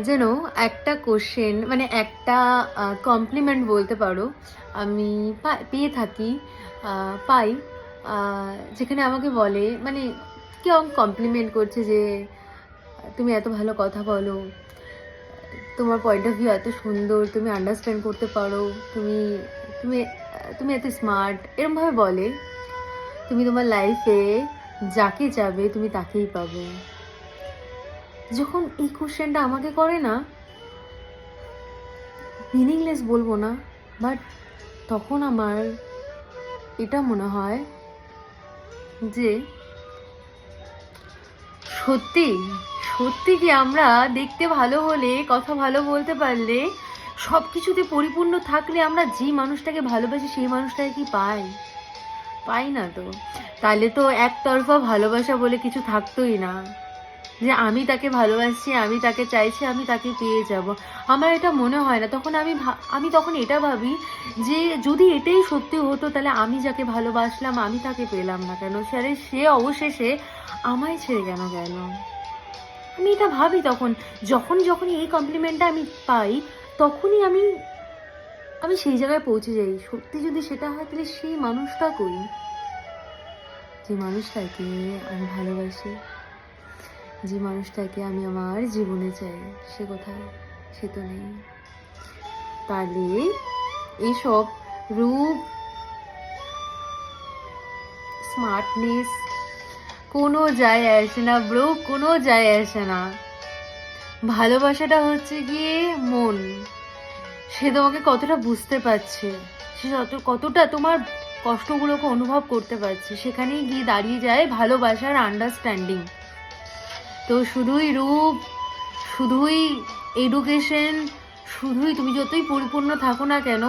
যেন একটা কোশ্চেন মানে একটা কমপ্লিমেন্ট বলতে পারো আমি পেয়ে থাকি, পাই, যেখানে আমাকে বলে মানে কেউ আমাকে কমপ্লিমেন্ট করছে যে তুমি এত ভালো কথা বলো, তোমার পয়েন্ট অফ ভিউ এত সুন্দর, তুমি আন্ডারস্ট্যান্ড করতে পারো, তুমি তুমি তুমি এত স্মার্ট, এরমভাবে বলে। তুমি তোমার লাইফে যাকে চাবে তুমি তাকেই পাবে। যখন এই কোশ্চেনটা আমাকে করে না, মিনিংলেস বলবো না, বাট তখন আমার এটা মনে হয় যে সত্যি সত্যি কি আমরা দেখতে ভালো হলে, কথা ভালো বলতে পারলে, সব কিছুতে পরিপূর্ণ থাকলে আমরা যে মানুষটাকে ভালোবাসি সেই মানুষটাকে কি পাই? পাই না তো। তাহলে তো একতরফা ভালোবাসা বলে কিছু থাকতোই না, যে আমি তাকে ভালোবাসছি, আমি তাকে চাইছি, আমি তাকে পেয়ে যাব। আমার এটা মনে হয় না। তখন আমি তখন এটা ভাবি যে যদি এটাই সত্যি হতো তাহলে আমি যাকে ভালোবাসলাম আমি তাকে পেলাম না কেন, সে অবশেষে আমায় ছেড়ে কেন গেল? আমি এটা ভাবি তখন, যখনই এই কমপ্লিমেন্টটা আমি পাই, তখনই আমি আমি সেই জায়গায় পৌঁছে যাই। সত্যি যদি সেটা হয় তাহলে সেই মানুষটা কই, যে মানুষটাকে আমি ভালোবাসি, যে মানুষটাকে আমি আমার জীবনে চাই, সে কোথায়? সে তো নেই। তাহলে এইসব রূপ, স্মার্টনেস কোনো যায় আসে না ব্রো, কোনো যায় আসে না। ভালোবাসাটা হচ্ছে গিয়ে মন, সে তোমাকে কতটা বুঝতে পারছে, সে কতটা তোমার কষ্টগুলোকে অনুভব করতে পারছে, সেখানেই গিয়ে দাঁড়িয়ে যায় ভালোবাসার আন্ডারস্ট্যান্ডিং। তো শুধুই রূপ, শুধুই এডুকেশন, শুধুই তুমি যতই পরিপূর্ণ থাকো না কেন,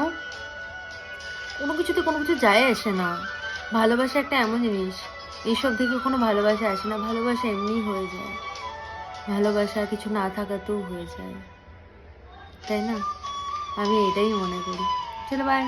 কোনো কিছুতে কোনো কিছু যায় আসে না। ভালোবাসা একটা এমন জিনিস, এইসব থেকে কোনো ভালোবাসা আসে না, ভালোবাসা এমনিই হয়ে যায়, ভালোবাসা কিছু না থাকাতেও হয়ে যায়, তাই না? আমি এটাই মনে করি। চলো বাই।